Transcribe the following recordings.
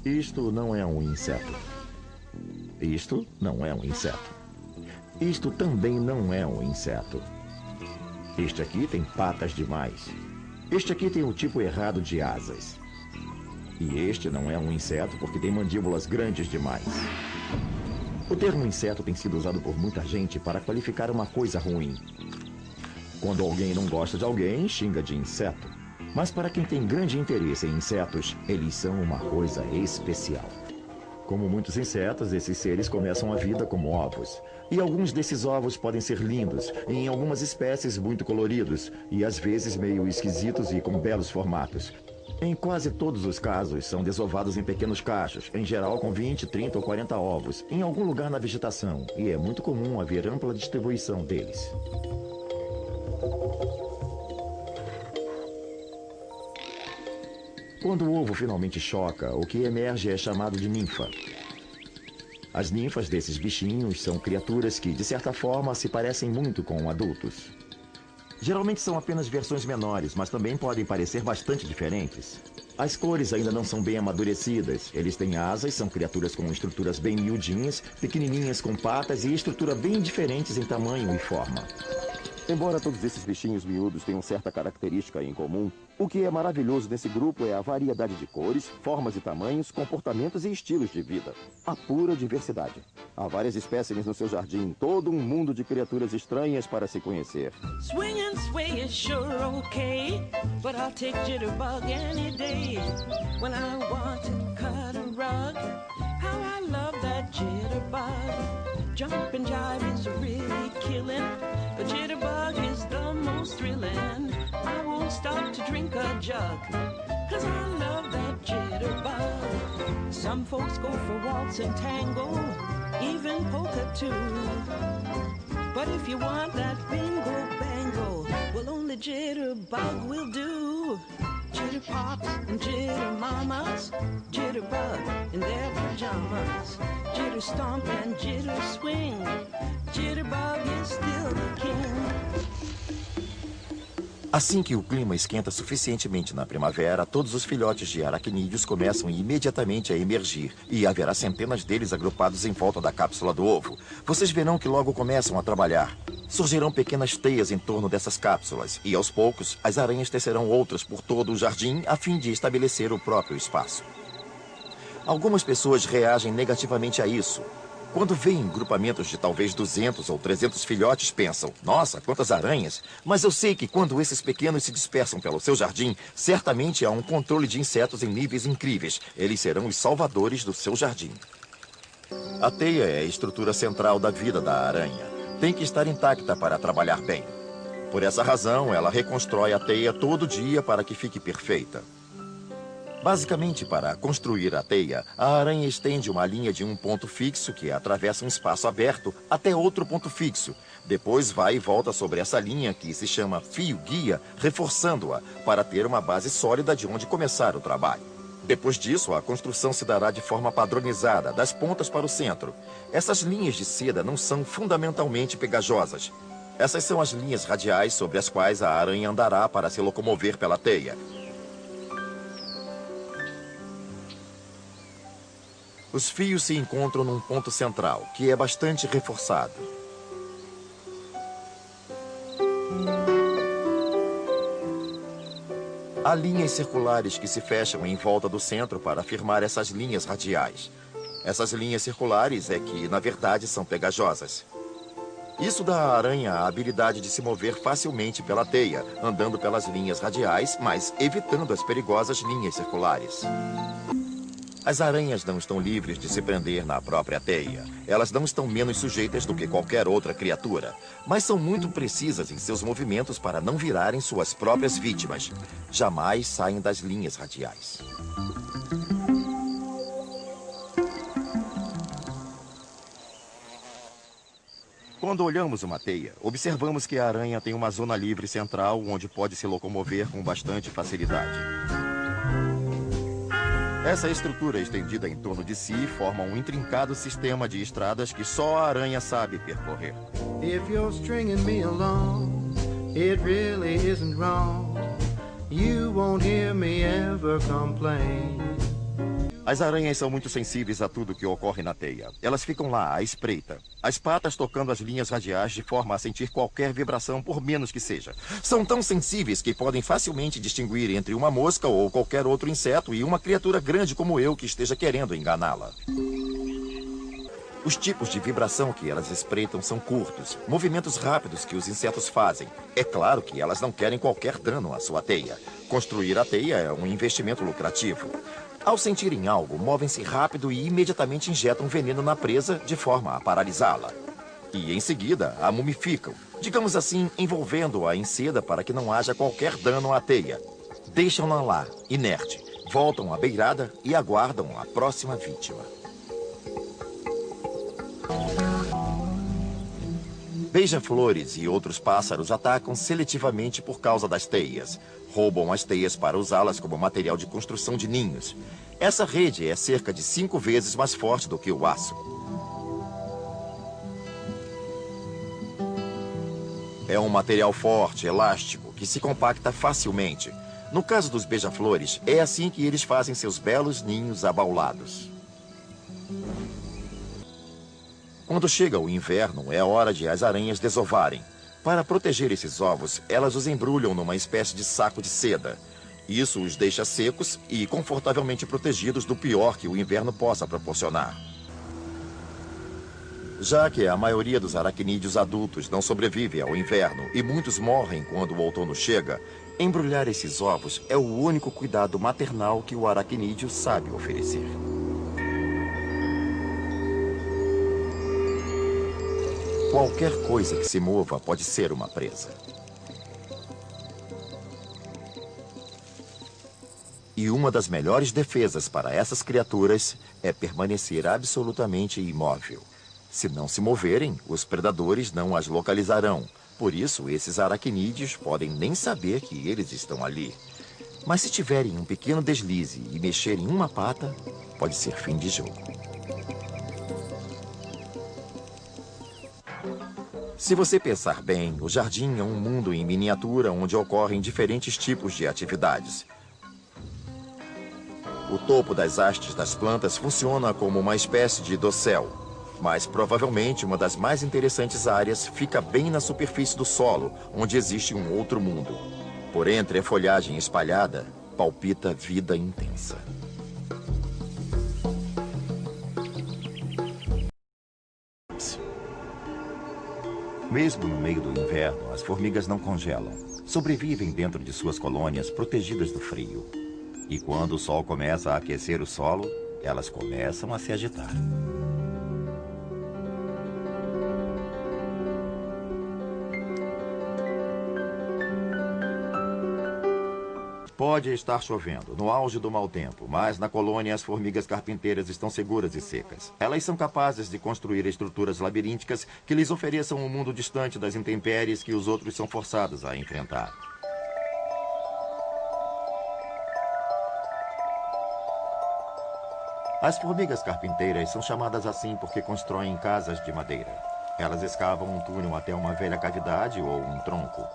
Isto não é um inseto. Isto não é um inseto. Isto também não é um inseto. Este aqui tem patas demais. Este aqui tem o tipo errado de asas. E este não é um inseto porque tem mandíbulas grandes demais. O termo inseto tem sido usado por muita gente para qualificar uma coisa ruim. Quando alguém não gosta de alguém, xinga de inseto. Mas para quem tem grande interesse em insetos, eles são uma coisa especial. Como muitos insetos, esses seres começam a vida como ovos. E alguns desses ovos podem ser lindos, e em algumas espécies muito coloridos, e às vezes meio esquisitos e com belos formatos. Em quase todos os casos, são desovados em pequenos cachos, em geral com 20, 30 ou 40 ovos, em algum lugar na vegetação, e é muito comum haver ampla distribuição deles. Quando o ovo finalmente choca, o que emerge é chamado de ninfa. As ninfas desses bichinhos são criaturas que, de certa forma, se parecem muito com adultos. Geralmente são apenas versões menores, mas também podem parecer bastante diferentes. As cores ainda não são bem amadurecidas. Eles têm asas, são criaturas com estruturas bem miudinhas, pequenininhas com patas e estrutura bem diferentes em tamanho e forma. Embora todos esses bichinhos miúdos tenham certa característica em comum, o que é maravilhoso nesse grupo é a variedade de cores, formas e tamanhos, comportamentos e estilos de vida. A pura diversidade. Há várias espécies no seu jardim, todo um mundo de criaturas estranhas para se conhecer. Swing and sway is sure okay, but I'll take jitterbug any day. When I want to cut a rug, how I love that jitterbug. Jump and jive is really killing. A jitterbug is the most thrilling. I won't stop to drink a jug, 'cause I love that jitterbug. Some folks go for waltz and tango, even polka too. But if you want that bingo bango, well, only jitterbug will do. Jitter pops and jitter mamas, jitterbug in their pajamas. Jitter stomp and jitter swing, jitterbug is still the king. Assim que o clima esquenta suficientemente na primavera, todos os filhotes de aracnídeos começam imediatamente a emergir e haverá centenas deles agrupados em volta da cápsula do ovo. Vocês verão que logo começam a trabalhar. Surgirão pequenas teias em torno dessas cápsulas e, aos poucos, as aranhas tecerão outras por todo o jardim a fim de estabelecer o próprio espaço. Algumas pessoas reagem negativamente a isso. Quando veem grupamentos de talvez 200 ou 300 filhotes, pensam, nossa, quantas aranhas! Mas eu sei que quando esses pequenos se dispersam pelo seu jardim, certamente há um controle de insetos em níveis incríveis. Eles serão os salvadores do seu jardim. A teia é a estrutura central da vida da aranha. Tem que estar intacta para trabalhar bem. Por essa razão, ela reconstrói a teia todo dia para que fique perfeita. Basicamente, para construir a teia, a aranha estende uma linha de um ponto fixo que atravessa um espaço aberto até outro ponto fixo. Depois vai e volta sobre essa linha, que se chama fio-guia, reforçando-a para ter uma base sólida de onde começar o trabalho. Depois disso, a construção se dará de forma padronizada, das pontas para o centro. Essas linhas de seda não são fundamentalmente pegajosas. Essas são as linhas radiais sobre as quais a aranha andará para se locomover pela teia. Os fios se encontram num ponto central, que é bastante reforçado. Há linhas circulares que se fecham em volta do centro para firmar essas linhas radiais. Essas linhas circulares é que, na verdade, são pegajosas. Isso dá à aranha a habilidade de se mover facilmente pela teia, andando pelas linhas radiais, mas evitando as perigosas linhas circulares. As aranhas não estão livres de se prender na própria teia. Elas não estão menos sujeitas do que qualquer outra criatura, mas são muito precisas em seus movimentos para não virarem suas próprias vítimas. Jamais saem das linhas radiais. Quando olhamos uma teia, observamos que a aranha tem uma zona livre central onde pode se locomover com bastante facilidade. Essa estrutura estendida em torno de si forma um intrincado sistema de estradas que só a aranha sabe percorrer. If you're stringing me along, it really isn't wrong. You won't hear me ever complain. As aranhas são muito sensíveis a tudo que ocorre na teia. Elas ficam lá, à espreita. As patas tocando as linhas radiais de forma a sentir qualquer vibração, por menos que seja. São tão sensíveis que podem facilmente distinguir entre uma mosca ou qualquer outro inseto e uma criatura grande como eu que esteja querendo enganá-la. Os tipos de vibração que elas espreitam são curtos, movimentos rápidos que os insetos fazem. É claro que elas não querem qualquer dano à sua teia. Construir a teia é um investimento lucrativo. Ao sentirem algo, movem-se rápido e imediatamente injetam veneno na presa de forma a paralisá-la. E em seguida a mumificam, digamos assim, envolvendo-a em seda para que não haja qualquer dano à teia. Deixam-na lá, inerte, voltam à beirada e aguardam a próxima vítima. Beija-flores e outros pássaros atacam seletivamente por causa das teias. Roubam as teias para usá-las como material de construção de ninhos. Essa rede é cerca de 5 vezes mais forte do que o aço. É um material forte, elástico, que se compacta facilmente. No caso dos beija-flores, é assim que eles fazem seus belos ninhos abaulados. Quando chega o inverno, é hora de as aranhas desovarem. Para proteger esses ovos, elas os embrulham numa espécie de saco de seda. Isso os deixa secos e confortavelmente protegidos do pior que o inverno possa proporcionar. Já que a maioria dos aracnídeos adultos não sobrevive ao inverno e muitos morrem quando o outono chega, embrulhar esses ovos é o único cuidado maternal que o aracnídeo sabe oferecer. Qualquer coisa que se mova pode ser uma presa. E uma das melhores defesas para essas criaturas é permanecer absolutamente imóvel. Se não se moverem, os predadores não as localizarão. Por isso, esses aracnídeos podem nem saber que eles estão ali. Mas se tiverem um pequeno deslize e mexerem uma pata, pode ser fim de jogo. Se você pensar bem, o jardim é um mundo em miniatura onde ocorrem diferentes tipos de atividades. O topo das hastes das plantas funciona como uma espécie de dossel, mas provavelmente uma das mais interessantes áreas fica bem na superfície do solo, onde existe um outro mundo. Por entre a folhagem espalhada, palpita vida intensa. Mesmo no meio do inverno, as formigas não congelam. Sobrevivem dentro de suas colônias protegidas do frio. E quando o sol começa a aquecer o solo, elas começam a se agitar. Pode estar chovendo, no auge do mau tempo, mas na colônia as formigas carpinteiras estão seguras e secas. Elas são capazes de construir estruturas labirínticas que lhes ofereçam um mundo distante das intempéries que os outros são forçados a enfrentar. As formigas carpinteiras são chamadas assim porque constroem casas de madeira. Elas escavam um túnel até uma velha cavidade ou um tronco.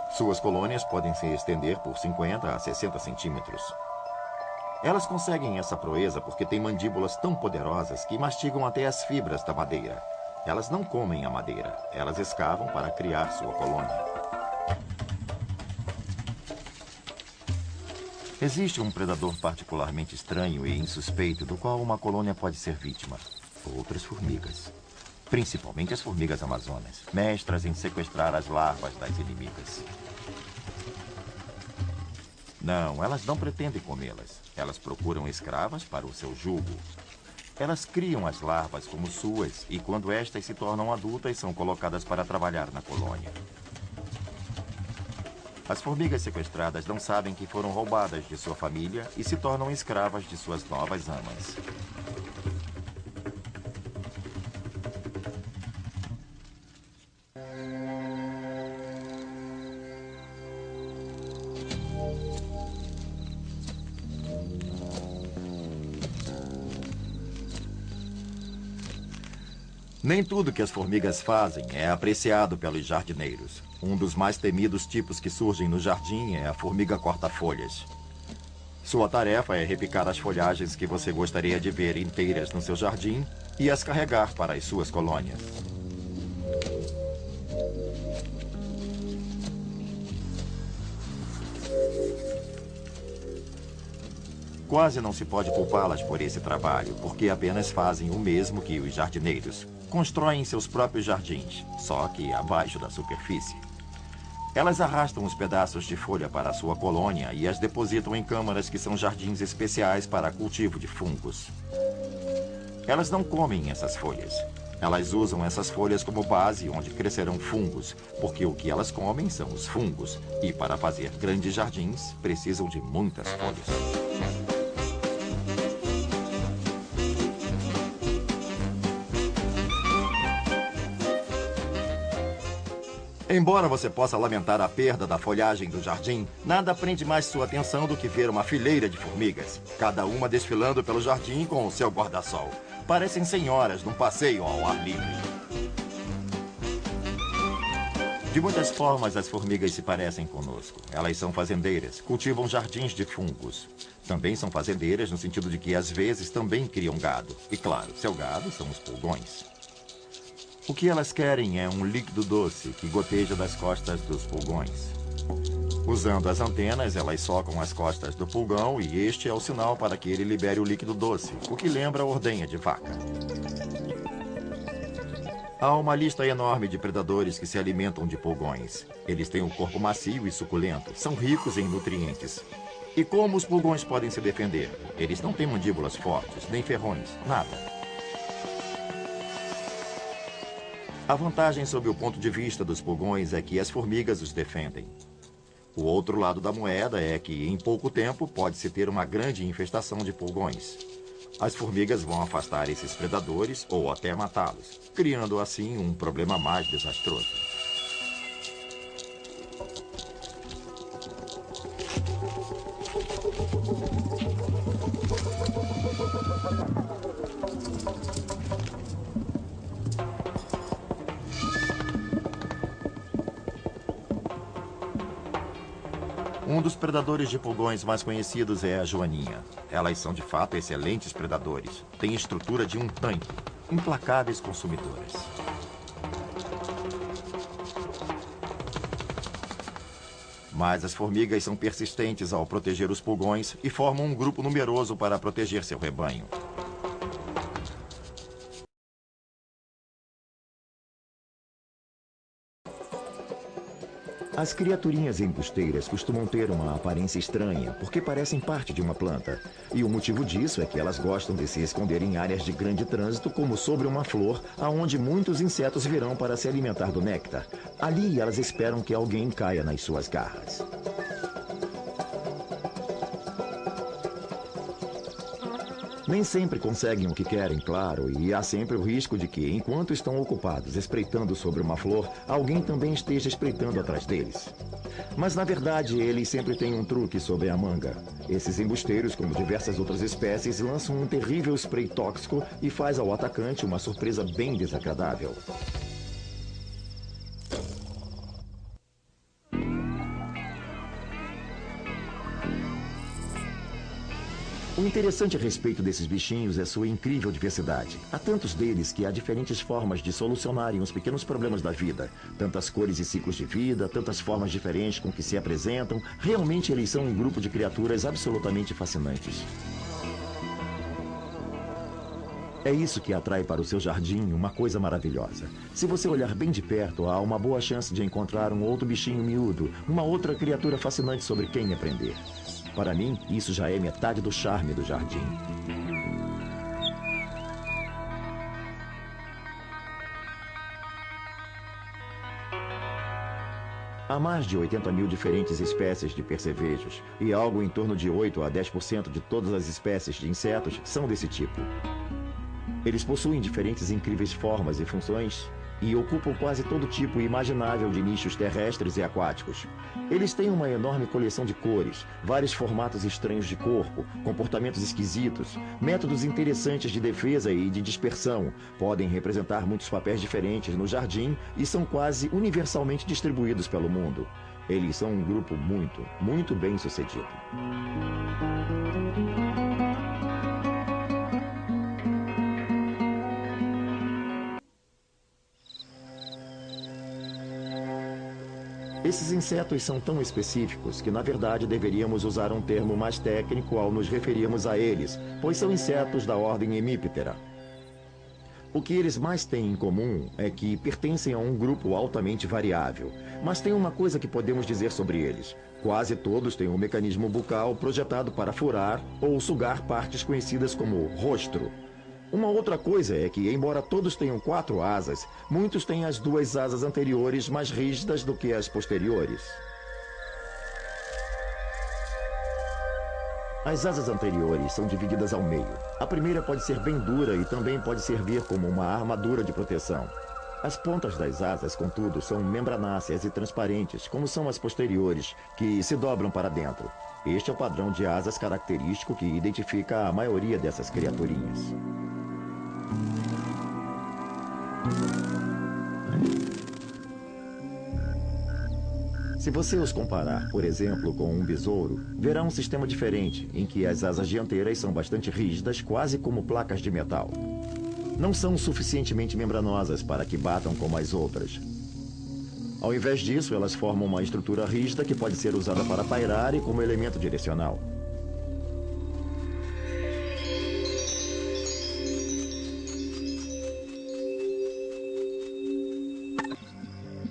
Suas colônias podem se estender por 50 a 60 centímetros. Elas conseguem essa proeza porque têm mandíbulas tão poderosas que mastigam até as fibras da madeira. Elas não comem a madeira, elas escavam para criar sua colônia. Existe um predador particularmente estranho e insuspeito do qual uma colônia pode ser vítima. Outras formigas. Principalmente as formigas amazonas, mestras em sequestrar as larvas das inimigas. Não, elas não pretendem comê-las. Elas procuram escravas para o seu jugo. Elas criam as larvas como suas e quando estas se tornam adultas são colocadas para trabalhar na colônia. As formigas sequestradas não sabem que foram roubadas de sua família e se tornam escravas de suas novas amas. Nem tudo que as formigas fazem é apreciado pelos jardineiros. Um dos mais temidos tipos que surgem no jardim é a formiga corta-folhas. Sua tarefa é repicar as folhagens que você gostaria de ver inteiras no seu jardim e as carregar para as suas colônias. Quase não se pode culpá-las por esse trabalho, porque apenas fazem o mesmo que os jardineiros. Constroem seus próprios jardins, só que abaixo da superfície. Elas arrastam os pedaços de folha para a sua colônia e as depositam em câmaras que são jardins especiais para cultivo de fungos. Elas não comem essas folhas. Elas usam essas folhas como base onde crescerão fungos, porque o que elas comem são os fungos. E para fazer grandes jardins, precisam de muitas folhas. Embora você possa lamentar a perda da folhagem do jardim, nada prende mais sua atenção do que ver uma fileira de formigas, cada uma desfilando pelo jardim com o seu guarda-sol. Parecem senhoras num passeio ao ar livre. De muitas formas, as formigas se parecem conosco. Elas são fazendeiras, cultivam jardins de fungos. Também são fazendeiras no sentido de que, às vezes, também criam gado. E, claro, seu gado são os pulgões. O que elas querem é um líquido doce que goteja das costas dos pulgões. Usando as antenas, elas socam as costas do pulgão e este é o sinal para que ele libere o líquido doce, o que lembra a ordenha de vaca. Há uma lista enorme de predadores que se alimentam de pulgões. Eles têm um corpo macio e suculento, são ricos em nutrientes. E como os pulgões podem se defender? Eles não têm mandíbulas fortes, nem ferrões, nada. A vantagem sob o ponto de vista dos pulgões é que as formigas os defendem. O outro lado da moeda é que, em pouco tempo, pode-se ter uma grande infestação de pulgões. As formigas vão afastar esses predadores ou até matá-los, criando assim um problema mais desastroso. Um dos predadores de pulgões mais conhecidos é a joaninha. Elas são de fato excelentes predadores. Têm estrutura de um tanque. Implacáveis consumidoras. Mas as formigas são persistentes ao proteger os pulgões e formam um grupo numeroso para proteger seu rebanho. As criaturinhas embusteiras costumam ter uma aparência estranha, porque parecem parte de uma planta. E o motivo disso é que elas gostam de se esconder em áreas de grande trânsito, como sobre uma flor, aonde muitos insetos virão para se alimentar do néctar. Ali elas esperam que alguém caia nas suas garras. Nem sempre conseguem o que querem, claro, e há sempre o risco de que, enquanto estão ocupados espreitando sobre uma flor, alguém também esteja espreitando atrás deles. Mas, na verdade, eles sempre têm um truque sob a manga. Esses embusteiros, como diversas outras espécies, lançam um terrível spray tóxico e faz ao atacante uma surpresa bem desagradável. O interessante a respeito desses bichinhos é sua incrível diversidade. Há tantos deles que há diferentes formas de solucionarem os pequenos problemas da vida. Tantas cores e ciclos de vida, tantas formas diferentes com que se apresentam. Realmente eles são um grupo de criaturas absolutamente fascinantes. É isso que atrai para o seu jardim uma coisa maravilhosa. Se você olhar bem de perto, há uma boa chance de encontrar um outro bichinho miúdo, uma outra criatura fascinante sobre quem aprender. Para mim, isso já é metade do charme do jardim. Há mais de 80 mil diferentes espécies de percevejos, e algo em torno de 8 a 10% de todas as espécies de insetos são desse tipo. Eles possuem diferentes incríveis formas e funções e ocupam quase todo tipo imaginável de nichos terrestres e aquáticos. Eles têm uma enorme coleção de cores, vários formatos estranhos de corpo, comportamentos esquisitos, métodos interessantes de defesa e de dispersão, podem representar muitos papéis diferentes no jardim e são quase universalmente distribuídos pelo mundo. Eles são um grupo muito bem sucedido. Esses insetos são tão específicos que, na verdade, deveríamos usar um termo mais técnico ao nos referirmos a eles, pois são insetos da ordem Hemiptera. O que eles mais têm em comum é que pertencem a um grupo altamente variável. Mas tem uma coisa que podemos dizer sobre eles. Quase todos têm um mecanismo bucal projetado para furar ou sugar partes conhecidas como rostro. Uma outra coisa é que, embora todos tenham 4 asas, muitos têm as 2 asas anteriores mais rígidas do que as posteriores. As asas anteriores são divididas ao meio. A primeira pode ser bem dura e também pode servir como uma armadura de proteção. As pontas das asas, contudo, são membranáceas e transparentes, como são as posteriores, que se dobram para dentro. Este é o padrão de asas característico que identifica a maioria dessas criaturinhas. Se você os comparar, por exemplo, com um besouro, verá um sistema diferente, em que as asas dianteiras são bastante rígidas, quase como placas de metal. Não são suficientemente membranosas para que batam como as outras. Ao invés disso, elas formam uma estrutura rígida que pode ser usada para pairar e como elemento direcional.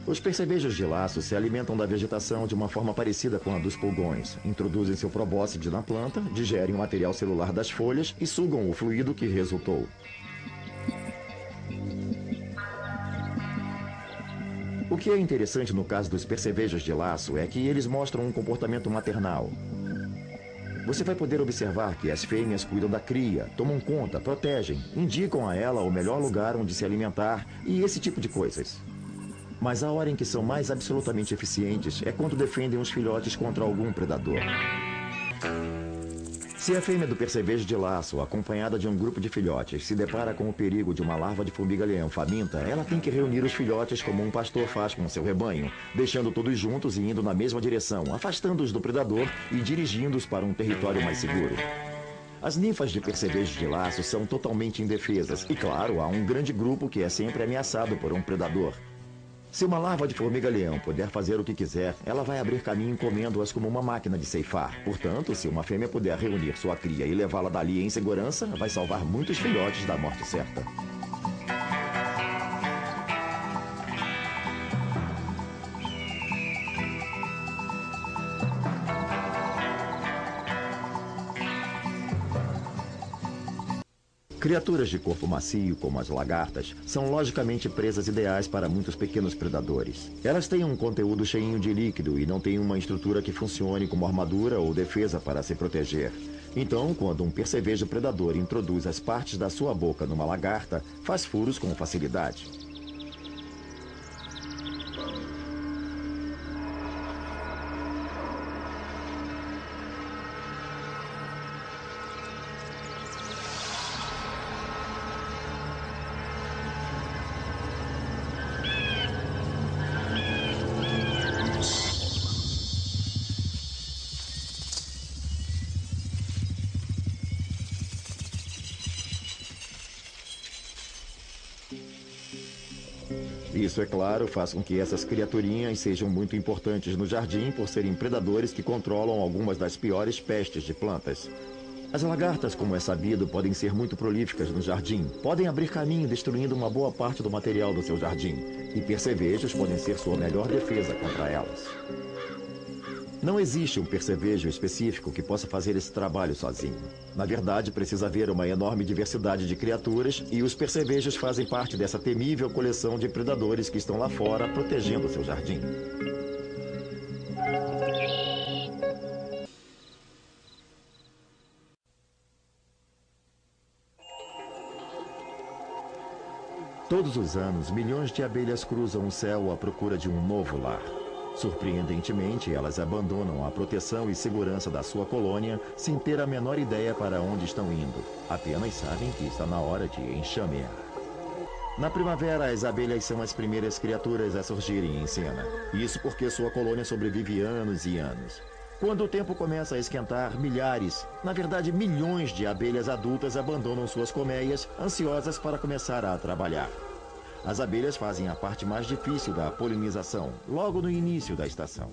Os percevejos de laço se alimentam da vegetação de uma forma parecida com a dos pulgões. Introduzem seu probóscide na planta, digerem o material celular das folhas e sugam o fluido que resultou. O que é interessante no caso dos percevejos de laço é que eles mostram um comportamento maternal. Você vai poder observar que as fêmeas cuidam da cria, tomam conta, protegem, indicam a ela o melhor lugar onde se alimentar e esse tipo de coisas. Mas a hora em que são mais absolutamente eficientes é quando defendem os filhotes contra algum predador. Se a fêmea do percevejo de laço, acompanhada de um grupo de filhotes, se depara com o perigo de uma larva de formiga-leão faminta, ela tem que reunir os filhotes como um pastor faz com seu rebanho, deixando todos juntos e indo na mesma direção, afastando-os do predador e dirigindo-os para um território mais seguro. As ninfas de percevejo de laço são totalmente indefesas e, claro, há um grande grupo que é sempre ameaçado por um predador. Se uma larva de formiga-leão puder fazer o que quiser, ela vai abrir caminho comendo-as como uma máquina de ceifar. Portanto, se uma fêmea puder reunir sua cria e levá-la dali em segurança, vai salvar muitos filhotes da morte certa. Criaturas de corpo macio, como as lagartas, são logicamente presas ideais para muitos pequenos predadores. Elas têm um conteúdo cheinho de líquido e não têm uma estrutura que funcione como armadura ou defesa para se proteger. Então, quando um percevejo predador introduz as partes da sua boca numa lagarta, faz furos com facilidade. Isso, é claro, faz com que essas criaturinhas sejam muito importantes no jardim por serem predadores que controlam algumas das piores pestes de plantas. As lagartas, como é sabido, podem ser muito prolíficas no jardim. Podem abrir caminho destruindo uma boa parte do material do seu jardim. E percevejos podem ser sua melhor defesa contra elas. Não existe um percevejo específico que possa fazer esse trabalho sozinho. Na verdade, precisa haver uma enorme diversidade de criaturas e os percevejos fazem parte dessa temível coleção de predadores que estão lá fora protegendo seu jardim. Todos os anos, milhões de abelhas cruzam o céu à procura de um novo lar. Surpreendentemente, elas abandonam a proteção e segurança da sua colônia sem ter a menor ideia para onde estão indo. Apenas sabem que está na hora de enxamear. Na primavera, as abelhas são as primeiras criaturas a surgirem em cena. Isso porque sua colônia sobrevive anos e anos. Quando o tempo começa a esquentar, milhares, na verdade milhões de abelhas adultas abandonam suas colmeias, ansiosas para começar a trabalhar. As abelhas fazem a parte mais difícil da polinização, logo no início da estação.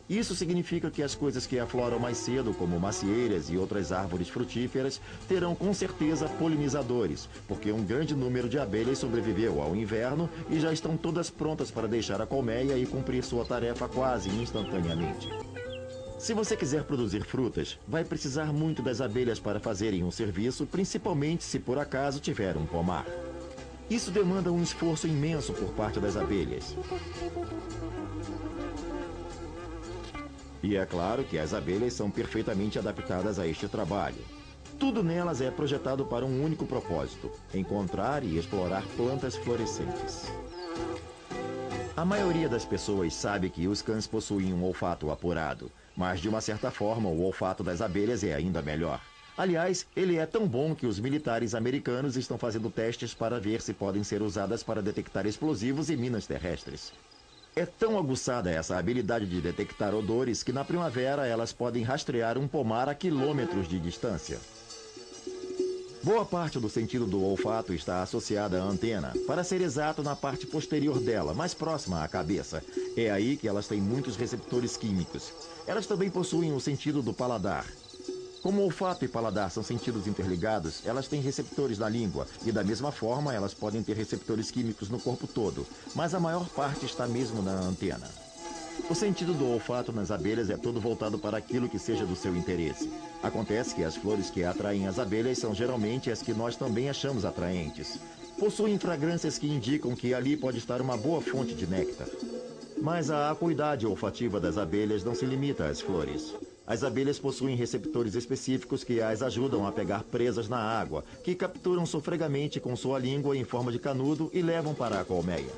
Isso significa que as coisas que afloram mais cedo, como macieiras e outras árvores frutíferas, terão com certeza polinizadores, porque um grande número de abelhas sobreviveu ao inverno e já estão todas prontas para deixar a colmeia e cumprir sua tarefa quase instantaneamente. Se você quiser produzir frutas, vai precisar muito das abelhas para fazerem um serviço, principalmente se por acaso tiver um pomar. Isso demanda um esforço imenso por parte das abelhas. E é claro que as abelhas são perfeitamente adaptadas a este trabalho. Tudo nelas é projetado para um único propósito: encontrar e explorar plantas florescentes. A maioria das pessoas sabe que os cães possuem um olfato apurado, mas de uma certa forma o olfato das abelhas é ainda melhor. Aliás, ele é tão bom que os militares americanos estão fazendo testes para ver se podem ser usadas para detectar explosivos e minas terrestres. É tão aguçada essa habilidade de detectar odores que na primavera elas podem rastrear um pomar a quilômetros de distância. Boa parte do sentido do olfato está associada à antena, para ser exato na parte posterior dela, mais próxima à cabeça. É aí que elas têm muitos receptores químicos. Elas também possuem o sentido do paladar. Como olfato e paladar são sentidos interligados, elas têm receptores na língua e, da mesma forma, elas podem ter receptores químicos no corpo todo, mas a maior parte está mesmo na antena. O sentido do olfato nas abelhas é todo voltado para aquilo que seja do seu interesse. Acontece que as flores que atraem as abelhas são geralmente as que nós também achamos atraentes. Possuem fragrâncias que indicam que ali pode estar uma boa fonte de néctar. Mas a acuidade olfativa das abelhas não se limita às flores. As abelhas possuem receptores específicos que as ajudam a pegar presas na água, que capturam sofregamente com sua língua em forma de canudo e levam para a colmeia.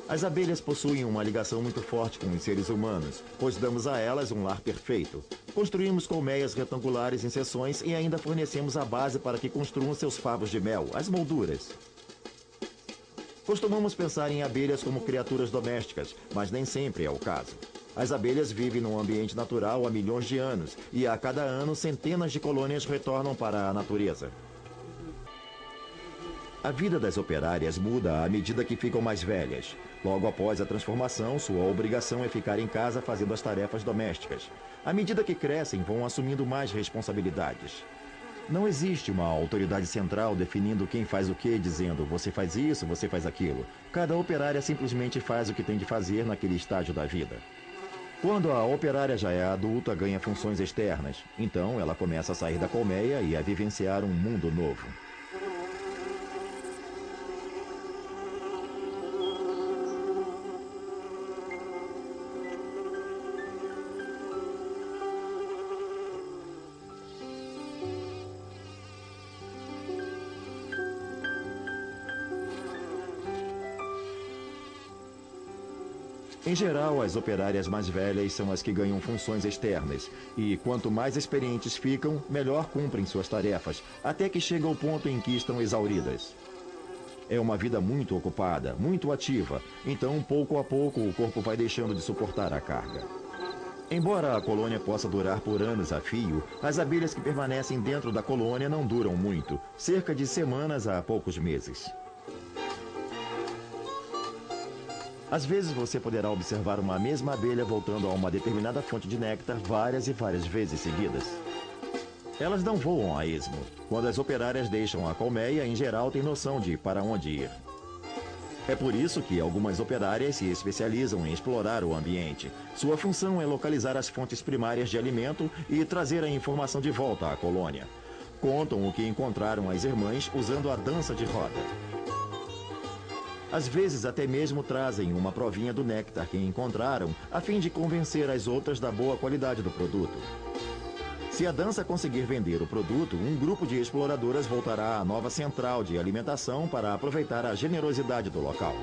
As abelhas possuem uma ligação muito forte com os seres humanos, pois damos a elas um lar perfeito. Construímos colmeias retangulares em seções e ainda fornecemos a base para que construam seus favos de mel, as molduras. Costumamos pensar em abelhas como criaturas domésticas, mas nem sempre é o caso. As abelhas vivem num ambiente natural há milhões de anos e a cada ano centenas de colônias retornam para a natureza. A vida das operárias muda à medida que ficam mais velhas. Logo após a transformação, sua obrigação é ficar em casa fazendo as tarefas domésticas. À medida que crescem, vão assumindo mais responsabilidades. Não existe uma autoridade central definindo quem faz o que, dizendo você faz isso, você faz aquilo. Cada operária simplesmente faz o que tem de fazer naquele estágio da vida. Quando a operária já é adulta, ganha funções externas. Então, ela começa a sair da colmeia e a vivenciar um mundo novo. Em geral, as operárias mais velhas são as que ganham funções externas, e quanto mais experientes ficam, melhor cumprem suas tarefas, até que chega o ponto em que estão exauridas. É uma vida muito ocupada, muito ativa, então pouco a pouco o corpo vai deixando de suportar a carga. Embora a colônia possa durar por anos a fio, as abelhas que permanecem dentro da colônia não duram muito, cerca de semanas a poucos meses. Às vezes você poderá observar uma mesma abelha voltando a uma determinada fonte de néctar várias e várias vezes seguidas. Elas não voam a esmo. Quando as operárias deixam a colmeia, em geral têm noção de para onde ir. É por isso que algumas operárias se especializam em explorar o ambiente. Sua função é localizar as fontes primárias de alimento e trazer a informação de volta à colônia. Contam o que encontraram as irmãs usando a dança de roda. Às vezes até mesmo trazem uma provinha do néctar que encontraram, a fim de convencer as outras da boa qualidade do produto. Se a dança conseguir vender o produto, um grupo de exploradoras voltará à nova central de alimentação para aproveitar a generosidade do local.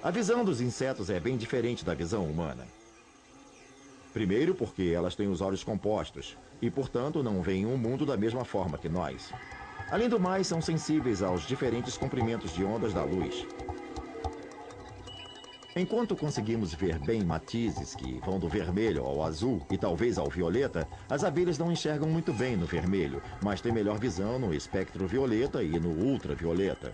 A visão dos insetos é bem diferente da visão humana. Primeiro porque elas têm os olhos compostos e, portanto, não veem o mundo da mesma forma que nós. Além do mais, são sensíveis aos diferentes comprimentos de ondas da luz. Enquanto conseguimos ver bem matizes que vão do vermelho ao azul e talvez ao violeta, as abelhas não enxergam muito bem no vermelho, mas têm melhor visão no espectro violeta e no ultravioleta.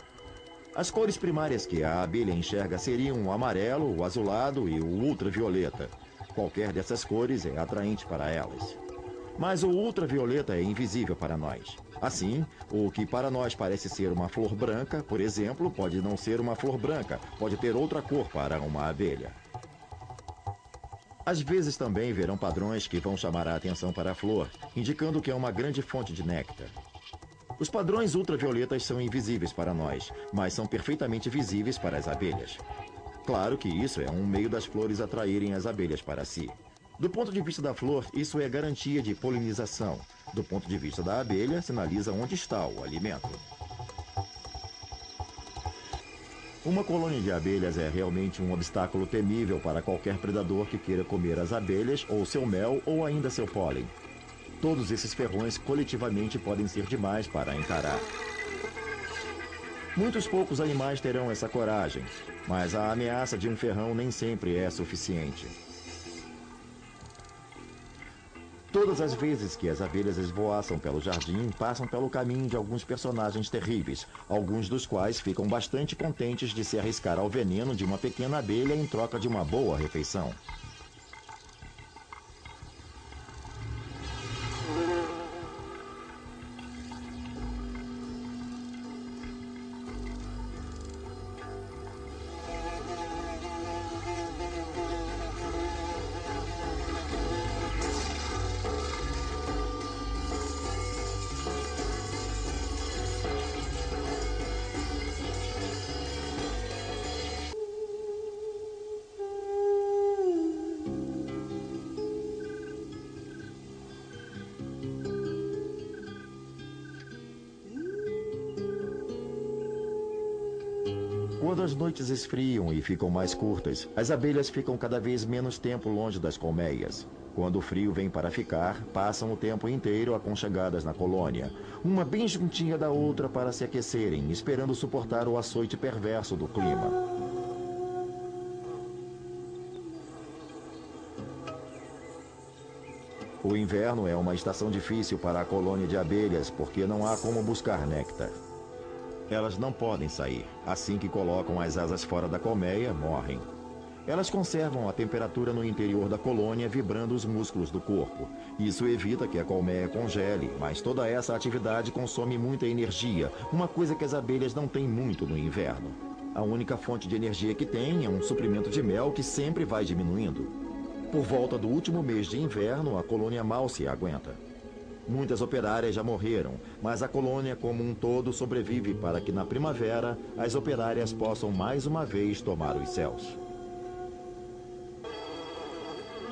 As cores primárias que a abelha enxerga seriam o amarelo, o azulado e o ultravioleta. Qualquer dessas cores é atraente para elas. Mas o ultravioleta é invisível para nós. Assim, o que para nós parece ser uma flor branca, por exemplo, pode não ser uma flor branca, pode ter outra cor para uma abelha. Às vezes também verão padrões que vão chamar a atenção para a flor, indicando que é uma grande fonte de néctar. Os padrões ultravioletas são invisíveis para nós, mas são perfeitamente visíveis para as abelhas. Claro que isso é um meio das flores atraírem as abelhas para si. Do ponto de vista da flor, isso é garantia de polinização. Do ponto de vista da abelha, sinaliza onde está o alimento. Uma colônia de abelhas é realmente um obstáculo temível para qualquer predador que queira comer as abelhas, ou seu mel, ou ainda seu pólen. Todos esses ferrões coletivamente podem ser demais para encarar. Muitos poucos animais terão essa coragem, mas a ameaça de um ferrão nem sempre é suficiente. Todas as vezes que as abelhas esvoaçam pelo jardim, passam pelo caminho de alguns personagens terríveis, alguns dos quais ficam bastante contentes de se arriscar ao veneno de uma pequena abelha em troca de uma boa refeição. Quando as noites esfriam e ficam mais curtas, as abelhas ficam cada vez menos tempo longe das colmeias. Quando o frio vem para ficar, passam o tempo inteiro aconchegadas na colônia, uma bem juntinha da outra para se aquecerem, esperando suportar o açoite perverso do clima. O inverno é uma estação difícil para a colônia de abelhas, porque não há como buscar néctar. Elas não podem sair. Assim que colocam as asas fora da colmeia, morrem. Elas conservam a temperatura no interior da colônia, vibrando os músculos do corpo. Isso evita que a colmeia congele, mas toda essa atividade consome muita energia, uma coisa que as abelhas não têm muito no inverno. A única fonte de energia que têm é um suprimento de mel que sempre vai diminuindo. Por volta do último mês de inverno, a colônia mal se aguenta. Muitas operárias já morreram, mas a colônia como um todo sobrevive para que na primavera as operárias possam mais uma vez tomar os céus.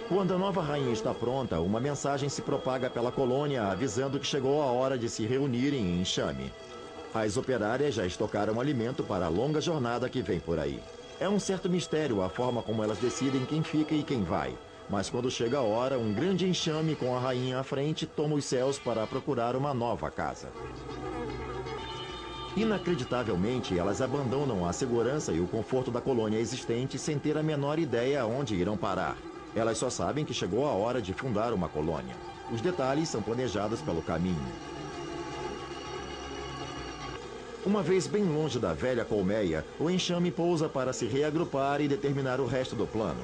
Quando a nova rainha está pronta, uma mensagem se propaga pela colônia avisando que chegou a hora de se reunirem em enxame. As operárias já estocaram alimento para a longa jornada que vem por aí. É um certo mistério a forma como elas decidem quem fica e quem vai. Mas quando chega a hora, um grande enxame com a rainha à frente toma os céus para procurar uma nova casa. Inacreditavelmente, elas abandonam a segurança e o conforto da colônia existente sem ter a menor ideia aonde irão parar. Elas só sabem que chegou a hora de fundar uma colônia. Os detalhes são planejados pelo caminho. Uma vez bem longe da velha colmeia, o enxame pousa para se reagrupar e determinar o resto do plano.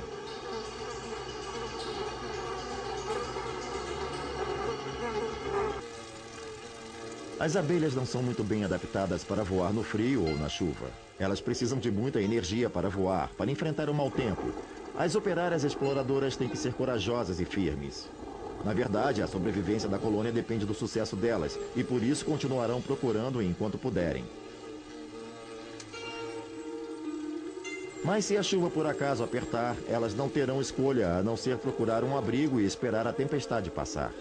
As abelhas não são muito bem adaptadas para voar no frio ou na chuva. Elas precisam de muita energia para voar, para enfrentar o mau tempo. As operárias exploradoras têm que ser corajosas e firmes. Na verdade, a sobrevivência da colônia depende do sucesso delas, e por isso continuarão procurando enquanto puderem. Mas se a chuva por acaso apertar, elas não terão escolha a não ser procurar um abrigo e esperar a tempestade passar.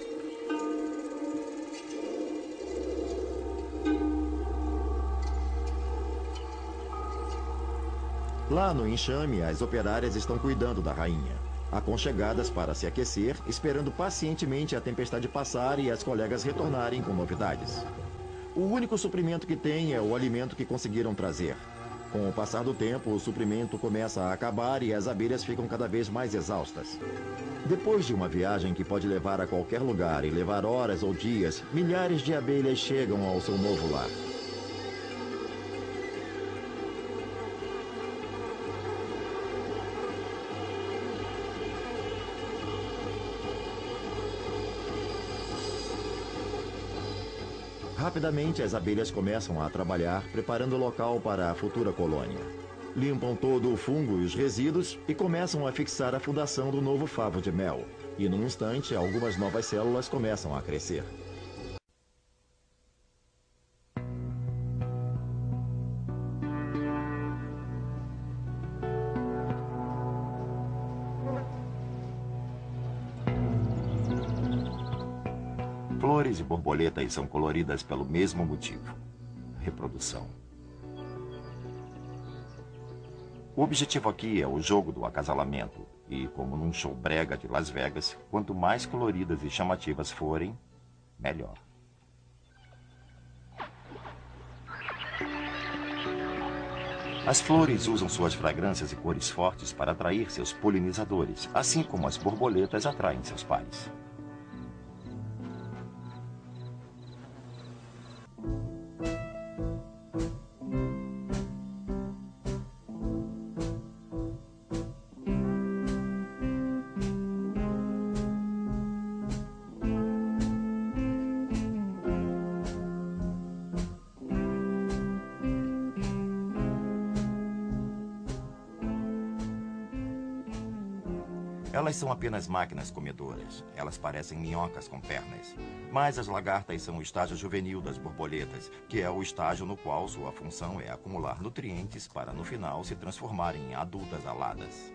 Lá no enxame, as operárias estão cuidando da rainha, aconchegadas para se aquecer, esperando pacientemente a tempestade passar e as colegas retornarem com novidades. O único suprimento que têm é o alimento que conseguiram trazer. Com o passar do tempo, o suprimento começa a acabar e as abelhas ficam cada vez mais exaustas. Depois de uma viagem que pode levar a qualquer lugar e levar horas ou dias, milhares de abelhas chegam ao seu novo lar. Rapidamente, as abelhas começam a trabalhar, preparando o local para a futura colônia. Limpam todo o fungo e os resíduos e começam a fixar a fundação do novo favo de mel. E, num instante, algumas novas células começam a crescer. Flores e borboletas são coloridas pelo mesmo motivo: reprodução. O objetivo aqui é o jogo do acasalamento, e como num show brega de Las Vegas, quanto mais coloridas e chamativas forem, melhor. As flores usam suas fragrâncias e cores fortes para atrair seus polinizadores, assim como as borboletas atraem seus pares. Elas são apenas máquinas comedoras. Elas parecem minhocas com pernas. Mas as lagartas são o estágio juvenil das borboletas, que é o estágio no qual sua função é acumular nutrientes para, no final, se transformarem em adultas aladas.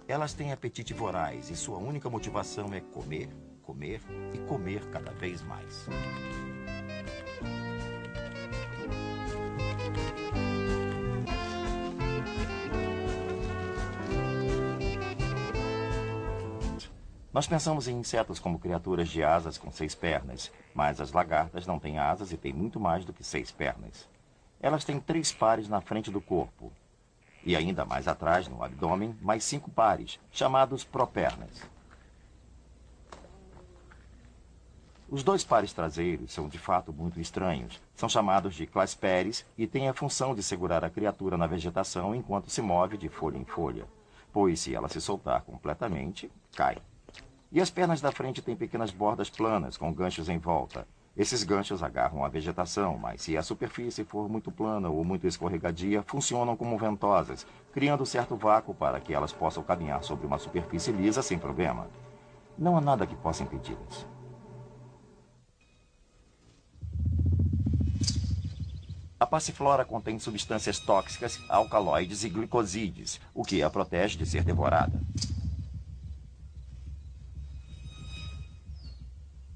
Elas têm apetite voraz e sua única motivação é comer, comer e comer cada vez mais. Nós pensamos em insetos como criaturas de asas com 6 pernas, mas as lagartas não têm asas e têm muito mais do que 6 pernas. Elas têm 3 pares na frente do corpo e ainda mais atrás, no abdômen, mais 5 pares, chamados propernas. Os 2 pares traseiros são de fato muito estranhos. São chamados de clasperes e têm a função de segurar a criatura na vegetação enquanto se move de folha em folha, pois se ela se soltar completamente, cai. E as pernas da frente têm pequenas bordas planas com ganchos em volta. Esses ganchos agarram a vegetação, mas se a superfície for muito plana ou muito escorregadia, funcionam como ventosas, criando certo vácuo para que elas possam caminhar sobre uma superfície lisa sem problema. Não há nada que possa impedi-las. A passiflora contém substâncias tóxicas, alcaloides e glicosídeos, o que a protege de ser devorada.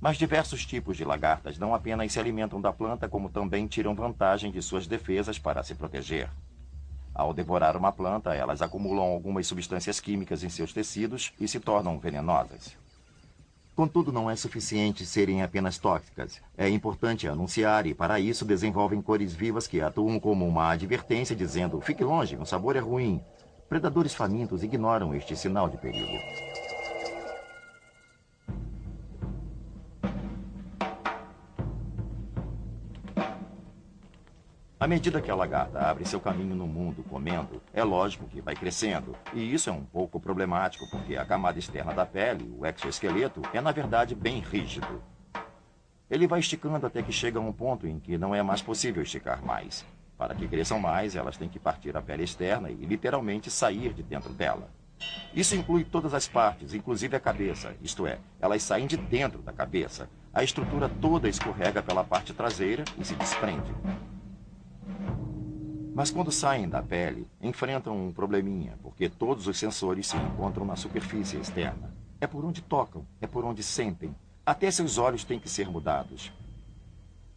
Mas diversos tipos de lagartas não apenas se alimentam da planta, como também tiram vantagem de suas defesas para se proteger. Ao devorar uma planta, elas acumulam algumas substâncias químicas em seus tecidos e se tornam venenosas. Contudo, não é suficiente serem apenas tóxicas. É importante anunciar e, para isso, desenvolvem cores vivas que atuam como uma advertência dizendo: fique longe, o sabor é ruim. Predadores famintos ignoram este sinal de perigo. À medida que a lagarta abre seu caminho no mundo comendo, é lógico que vai crescendo. E isso é um pouco problemático, porque a camada externa da pele, o exoesqueleto, é na verdade bem rígido. Ele vai esticando até que chega a um ponto em que não é mais possível esticar mais. Para que cresçam mais, elas têm que partir a pele externa e literalmente sair de dentro dela. Isso inclui todas as partes, inclusive a cabeça, isto é, elas saem de dentro da cabeça. A estrutura toda escorrega pela parte traseira e se desprende. Mas quando saem da pele, enfrentam um probleminha, porque todos os sensores se encontram na superfície externa. É por onde tocam, é por onde sentem. Até seus olhos têm que ser mudados.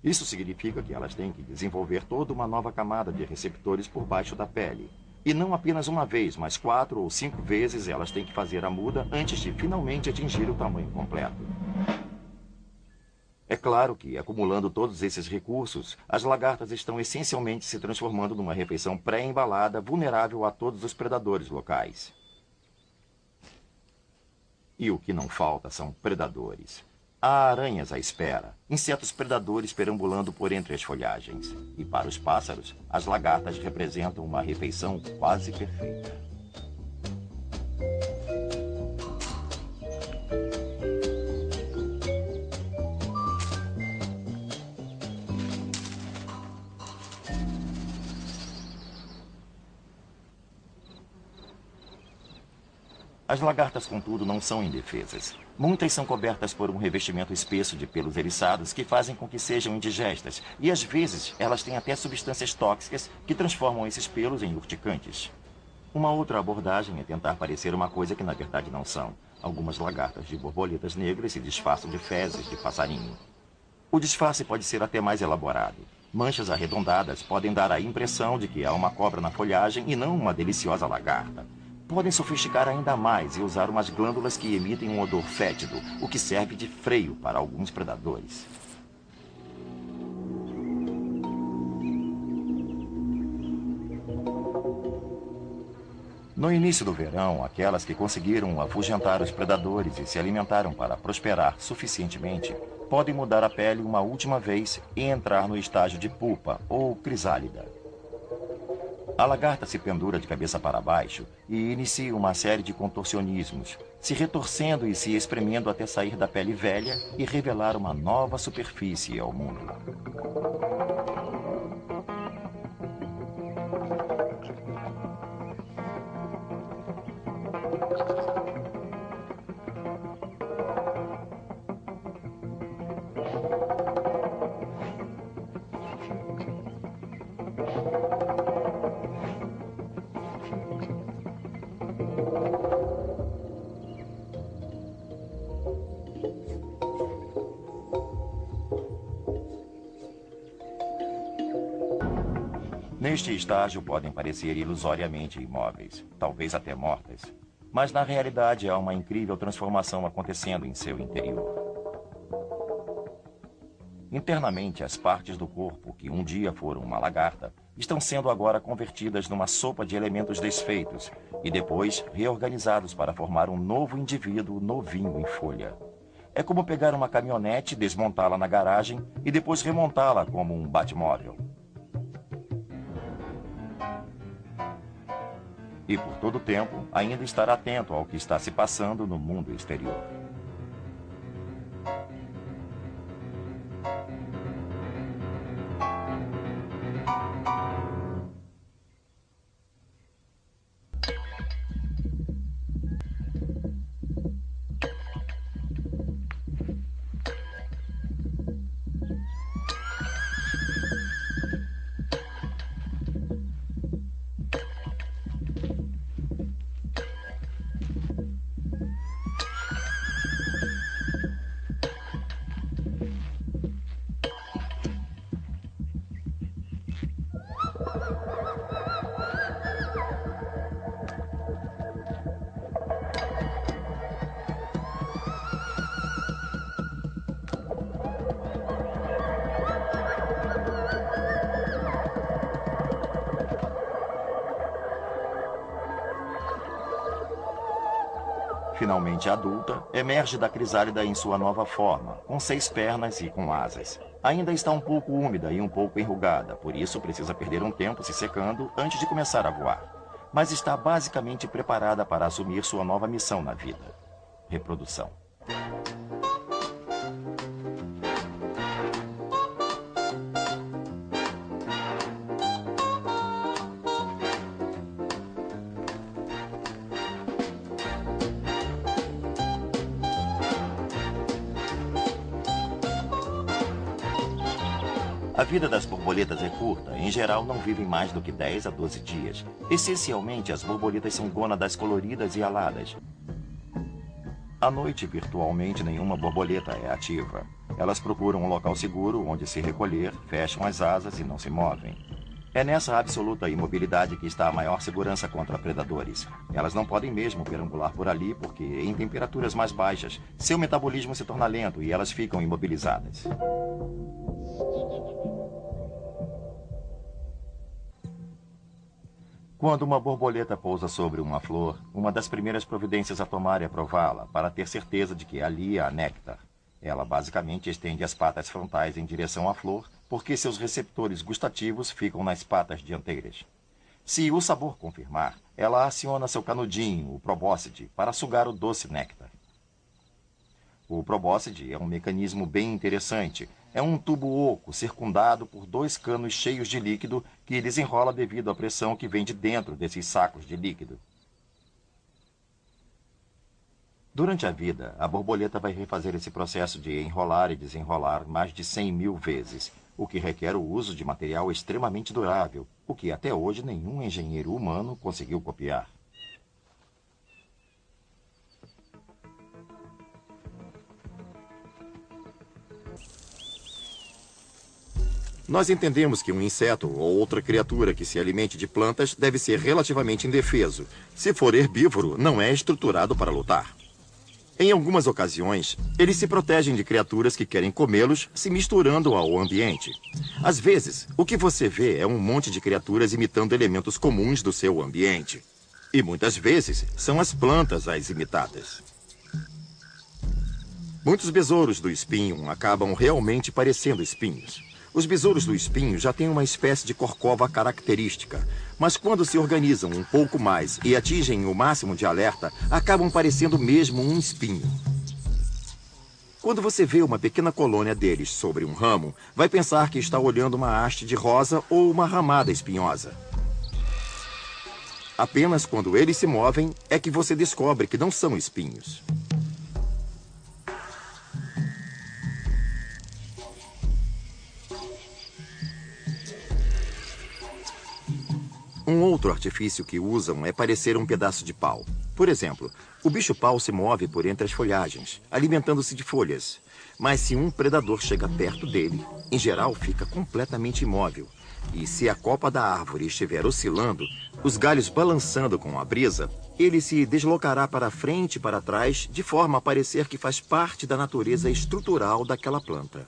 Isso significa que elas têm que desenvolver toda uma nova camada de receptores por baixo da pele. E não apenas uma vez, mas 4 ou 5 vezes elas têm que fazer a muda antes de finalmente atingir o tamanho completo. É claro que, acumulando todos esses recursos, as lagartas estão essencialmente se transformando numa refeição pré-embalada vulnerável a todos os predadores locais. E o que não falta são predadores. Há aranhas à espera, insetos predadores perambulando por entre as folhagens. E para os pássaros, as lagartas representam uma refeição quase perfeita. As lagartas, contudo, não são indefesas. Muitas são cobertas por um revestimento espesso de pelos eriçados que fazem com que sejam indigestas. E, às vezes, elas têm até substâncias tóxicas que transformam esses pelos em urticantes. Uma outra abordagem é tentar parecer uma coisa que, na verdade, não são. Algumas lagartas de borboletas negras se disfarçam de fezes de passarinho. O disfarce pode ser até mais elaborado. Manchas arredondadas podem dar a impressão de que há uma cobra na folhagem e não uma deliciosa lagarta. Podem sofisticar ainda mais e usar umas glândulas que emitem um odor fétido, o que serve de freio para alguns predadores. No início do verão, aquelas que conseguiram afugentar os predadores e se alimentaram para prosperar suficientemente, podem mudar a pele uma última vez e entrar no estágio de pupa ou crisálida. A lagarta se pendura de cabeça para baixo e inicia uma série de contorcionismos, se retorcendo e se espremendo até sair da pele velha e revelar uma nova superfície ao mundo. Neste estágio podem parecer ilusoriamente imóveis, talvez até mortas, mas na realidade há uma incrível transformação acontecendo em seu interior. Internamente, as partes do corpo que um dia foram uma lagarta estão sendo agora convertidas numa sopa de elementos desfeitos e depois reorganizados para formar um novo indivíduo novinho em folha. É como pegar uma caminhonete, desmontá-la na garagem e depois remontá-la como um batmóvel. E por todo o tempo, ainda estar atento ao que está se passando no mundo exterior. Finalmente adulta, emerge da crisálida em sua nova forma, com 6 pernas e com asas. Ainda está um pouco úmida e um pouco enrugada, por isso precisa perder um tempo se secando antes de começar a voar. Mas está basicamente preparada para assumir sua nova missão na vida: reprodução. A vida das borboletas é curta, em geral não vivem mais do que 10 a 12 dias. Essencialmente, as borboletas são gônadas coloridas e aladas. À noite, virtualmente nenhuma borboleta é ativa. Elas procuram um local seguro onde se recolher, fecham as asas e não se movem. É nessa absoluta imobilidade que está a maior segurança contra predadores. Elas não podem mesmo perambular por ali porque, em temperaturas mais baixas, seu metabolismo se torna lento e elas ficam imobilizadas. Quando uma borboleta pousa sobre uma flor, uma das primeiras providências a tomar é prová-la, para ter certeza de que ali há néctar. Ela basicamente estende as patas frontais em direção à flor, porque seus receptores gustativos ficam nas patas dianteiras. Se o sabor confirmar, ela aciona seu canudinho, o probóscide, para sugar o doce néctar. O probóscide é um mecanismo bem interessante. É um tubo oco circundado por 2 canos cheios de líquido que desenrola devido à pressão que vem de dentro desses sacos de líquido. Durante a vida, a borboleta vai refazer esse processo de enrolar e desenrolar mais de 100.000 vezes, o que requer o uso de material extremamente durável, o que até hoje nenhum engenheiro humano conseguiu copiar. Nós entendemos que um inseto ou outra criatura que se alimente de plantas deve ser relativamente indefeso. Se for herbívoro, não é estruturado para lutar. Em algumas ocasiões, eles se protegem de criaturas que querem comê-los, se misturando ao ambiente. Às vezes, o que você vê é um monte de criaturas imitando elementos comuns do seu ambiente. E muitas vezes, são as plantas as imitadas. Muitos besouros do espinho acabam realmente parecendo espinhos. Os besouros do espinho já têm uma espécie de corcova característica, mas quando se organizam um pouco mais e atingem o máximo de alerta, acabam parecendo mesmo um espinho. Quando você vê uma pequena colônia deles sobre um ramo, vai pensar que está olhando uma haste de rosa ou uma ramada espinhosa. Apenas quando eles se movem é que você descobre que não são espinhos. Um outro artifício que usam é parecer um pedaço de pau. Por exemplo, o bicho-pau se move por entre as folhagens, alimentando-se de folhas. Mas se um predador chega perto dele, em geral fica completamente imóvel. E se a copa da árvore estiver oscilando, os galhos balançando com a brisa, ele se deslocará para frente e para trás, de forma a parecer que faz parte da natureza estrutural daquela planta.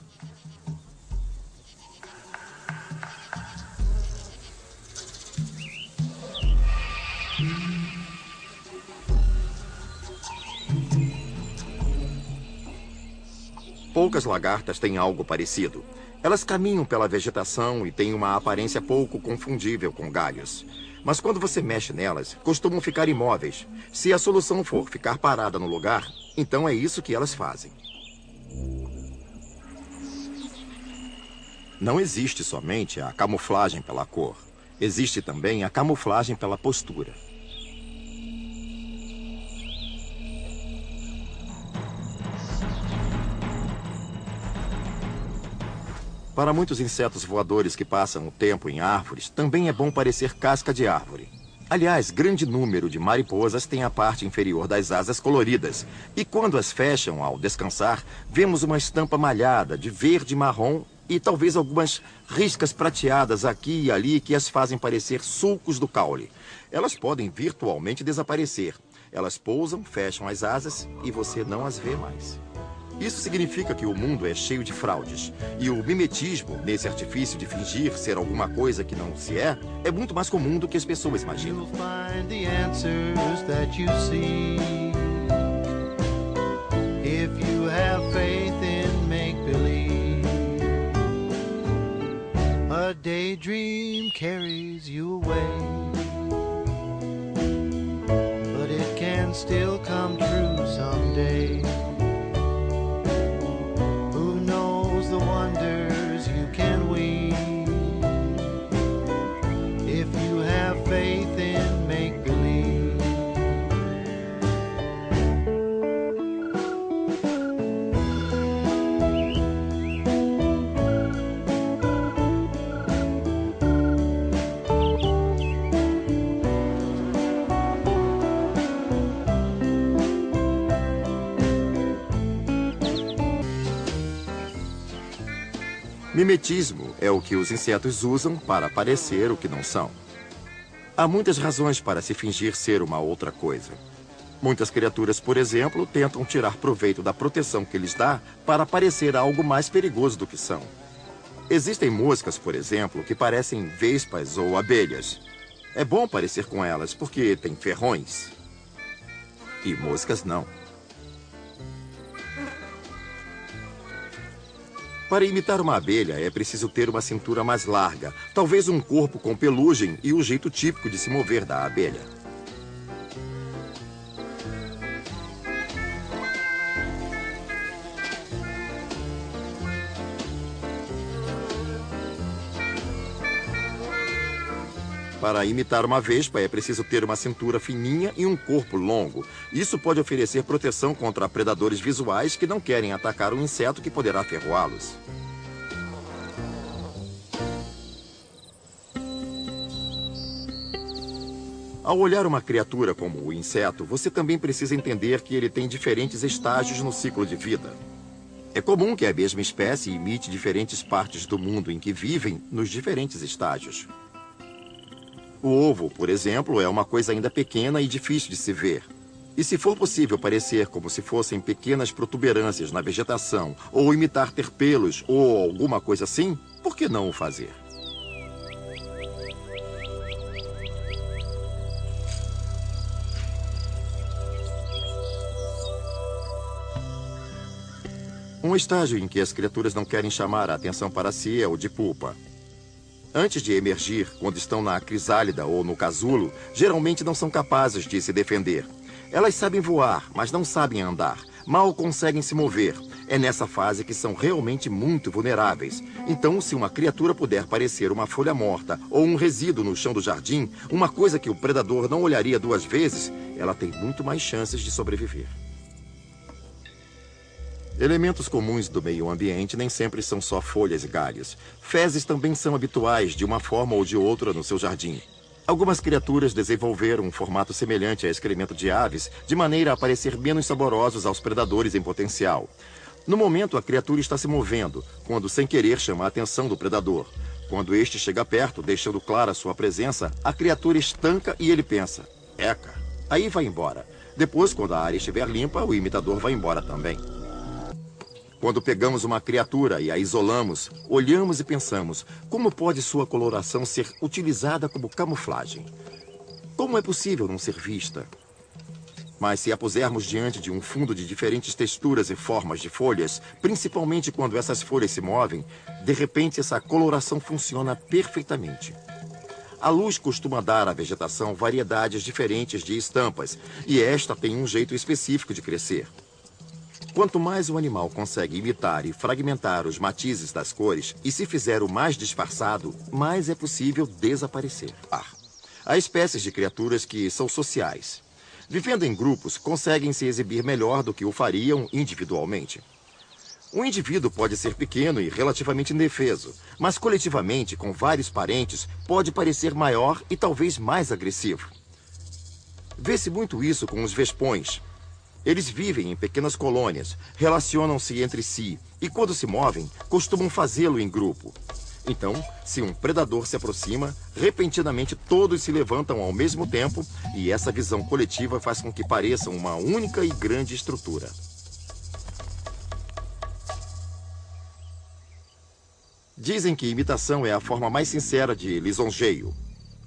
Poucas lagartas têm algo parecido. Elas caminham pela vegetação e têm uma aparência pouco confundível com galhos. Mas quando você mexe nelas, costumam ficar imóveis. Se a solução for ficar parada no lugar, então é isso que elas fazem. Não existe somente a camuflagem pela cor. Existe também a camuflagem pela postura. Para muitos insetos voadores que passam o tempo em árvores, também é bom parecer casca de árvore. Aliás, grande número de mariposas tem a parte inferior das asas coloridas. E quando as fecham ao descansar, vemos uma estampa malhada de verde e marrom e talvez algumas riscas prateadas aqui e ali que as fazem parecer sulcos do caule. Elas podem virtualmente desaparecer. Elas pousam, fecham as asas e você não as vê mais. Isso significa que o mundo é cheio de fraudes. E o mimetismo, nesse artifício de fingir ser alguma coisa que não se é muito mais comum do que as pessoas imaginam. You'll find the answers that you see if you have faith in make-believe. A daydream carries you away, but it can still come true someday. The wonders you can weave if you have faith in make-believe. Mimetismo é o que os insetos usam para parecer o que não são. Há muitas razões para se fingir ser uma outra coisa. Muitas criaturas, por exemplo, tentam tirar proveito da proteção que lhes dá para parecer algo mais perigoso do que são. Existem moscas, por exemplo, que parecem vespas ou abelhas. É bom parecer com elas porque têm ferrões. E moscas não. Para imitar uma abelha, é preciso ter uma cintura mais larga, talvez um corpo com pelugem e o jeito típico de se mover da abelha. Para imitar uma vespa, é preciso ter uma cintura fininha e um corpo longo. Isso pode oferecer proteção contra predadores visuais que não querem atacar um inseto que poderá ferroá-los. Ao olhar uma criatura como o inseto, você também precisa entender que ele tem diferentes estágios no ciclo de vida. É comum que a mesma espécie imite diferentes partes do mundo em que vivem nos diferentes estágios. O ovo, por exemplo, é uma coisa ainda pequena e difícil de se ver. E se for possível parecer como se fossem pequenas protuberâncias na vegetação, ou imitar ter pelos, ou alguma coisa assim, por que não o fazer? Um estágio em que as criaturas não querem chamar a atenção para si é o de pupa. Antes de emergir, quando estão na crisálida ou no casulo, geralmente não são capazes de se defender. Elas sabem voar, mas não sabem andar. Mal conseguem se mover. É nessa fase que são realmente muito vulneráveis. Então, se uma criatura puder parecer uma folha morta ou um resíduo no chão do jardim, uma coisa que o predador não olharia duas vezes, ela tem muito mais chances de sobreviver. Elementos comuns do meio ambiente nem sempre são só folhas e galhos. Fezes também são habituais de uma forma ou de outra no seu jardim. Algumas criaturas desenvolveram um formato semelhante a excremento de aves, de maneira a parecer menos saborosos aos predadores em potencial. No momento, a criatura está se movendo, quando sem querer chama a atenção do predador. Quando este chega perto, deixando clara sua presença, a criatura estanca e ele pensa: eca, aí vai embora. Depois, quando a área estiver limpa, o imitador vai embora também. Quando pegamos uma criatura e a isolamos, olhamos e pensamos: como pode sua coloração ser utilizada como camuflagem? Como é possível não ser vista? Mas se a pusermos diante de um fundo de diferentes texturas e formas de folhas, principalmente quando essas folhas se movem, de repente essa coloração funciona perfeitamente. A luz costuma dar à vegetação variedades diferentes de estampas, e esta tem um jeito específico de crescer. Quanto mais o animal consegue imitar e fragmentar os matizes das cores e se fizer o mais disfarçado, mais é possível desaparecer. Há espécies de criaturas que são sociais. Vivendo em grupos, conseguem se exibir melhor do que o fariam individualmente. Um indivíduo pode ser pequeno e relativamente indefeso, mas coletivamente, com vários parentes, pode parecer maior e talvez mais agressivo. Vê-se muito isso com os vespões. Eles vivem em pequenas colônias, relacionam-se entre si e, quando se movem, costumam fazê-lo em grupo. Então, se um predador se aproxima, repentinamente todos se levantam ao mesmo tempo e essa visão coletiva faz com que pareçam uma única e grande estrutura. Dizem que imitação é a forma mais sincera de lisonjeio.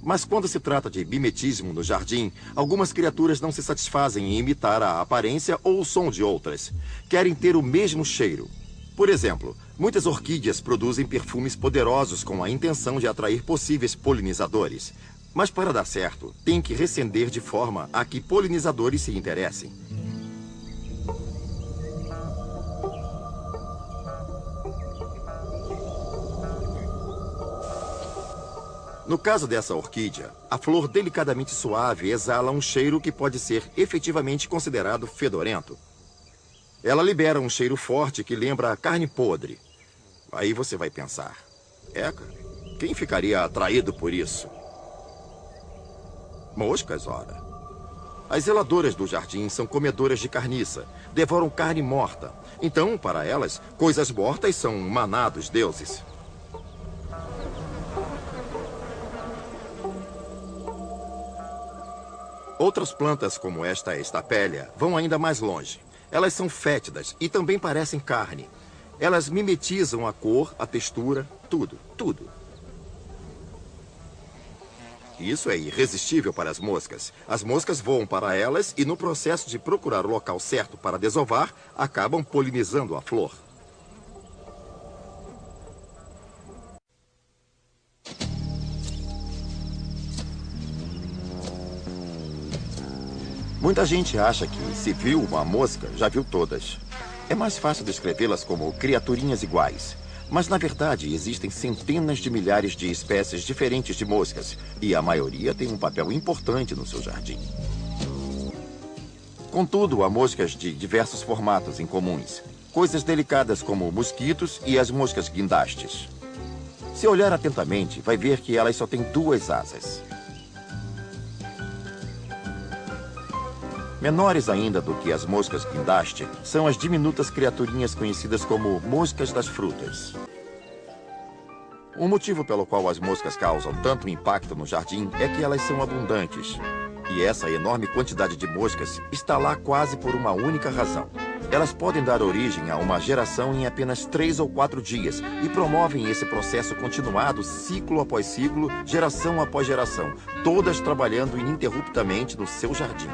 Mas quando se trata de mimetismo no jardim, algumas criaturas não se satisfazem em imitar a aparência ou o som de outras. Querem ter o mesmo cheiro. Por exemplo, muitas orquídeas produzem perfumes poderosos com a intenção de atrair possíveis polinizadores. Mas para dar certo, tem que recender de forma a que polinizadores se interessem. No caso dessa orquídea, a flor delicadamente suave exala um cheiro que pode ser efetivamente considerado fedorento. Ela libera um cheiro forte que lembra a carne podre. Aí você vai pensar: eca, quem ficaria atraído por isso? Moscas, ora. As zeladoras do jardim são comedoras de carniça, devoram carne morta. Então, para elas, coisas mortas são um maná dos deuses. Outras plantas, como esta estapélia, vão ainda mais longe. Elas são fétidas e também parecem carne. Elas mimetizam a cor, a textura, tudo, tudo. Isso é irresistível para as moscas. As moscas voam para elas e, no processo de procurar o local certo para desovar, acabam polinizando a flor. Muita gente acha que, se viu uma mosca, já viu todas. É mais fácil descrevê-las como criaturinhas iguais. Mas, na verdade, existem centenas de milhares de espécies diferentes de moscas, e a maioria tem um papel importante no seu jardim. Contudo, há moscas de diversos formatos incomuns. Coisas delicadas como mosquitos e as moscas guindastes. Se olhar atentamente, vai ver que elas só têm 2 asas. Menores ainda do que as moscas guindaste são as diminutas criaturinhas conhecidas como moscas das frutas. O motivo pelo qual as moscas causam tanto impacto no jardim é que elas são abundantes. E essa enorme quantidade de moscas está lá quase por uma única razão. Elas podem dar origem a uma geração em apenas 3 ou 4 dias e promovem esse processo continuado, ciclo após ciclo, geração após geração, todas trabalhando ininterruptamente no seu jardim.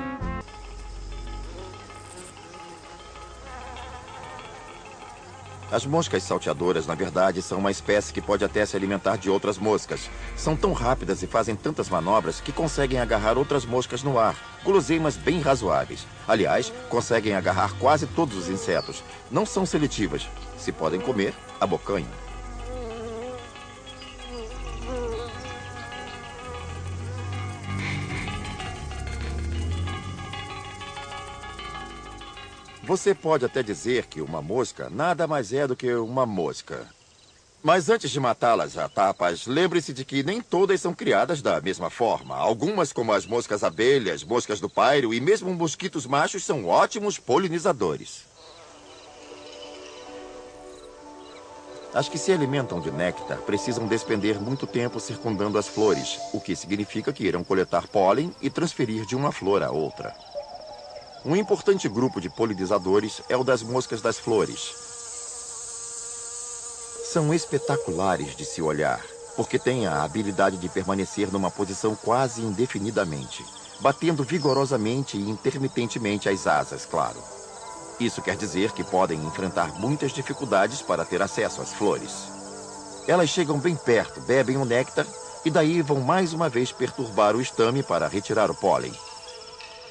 As moscas salteadoras, na verdade, são uma espécie que pode até se alimentar de outras moscas. São tão rápidas e fazem tantas manobras que conseguem agarrar outras moscas no ar. Guloseimas bem razoáveis. Aliás, conseguem agarrar quase todos os insetos. Não são seletivas. Se podem comer, abocanham. Você pode até dizer que uma mosca nada mais é do que uma mosca. Mas antes de matá-las a tapas, lembre-se de que nem todas são criadas da mesma forma. Algumas, como as moscas abelhas, moscas do pairo e mesmo mosquitos machos, são ótimos polinizadores. As que se alimentam de néctar precisam despender muito tempo circundando as flores, o que significa que irão coletar pólen e transferir de uma flor a outra. Um importante grupo de polinizadores é o das moscas das flores. São espetaculares de se olhar, porque têm a habilidade de permanecer numa posição quase indefinidamente, batendo vigorosamente e intermitentemente as asas, claro. Isso quer dizer que podem enfrentar muitas dificuldades para ter acesso às flores. Elas chegam bem perto, bebem o néctar e daí vão mais uma vez perturbar o estame para retirar o pólen.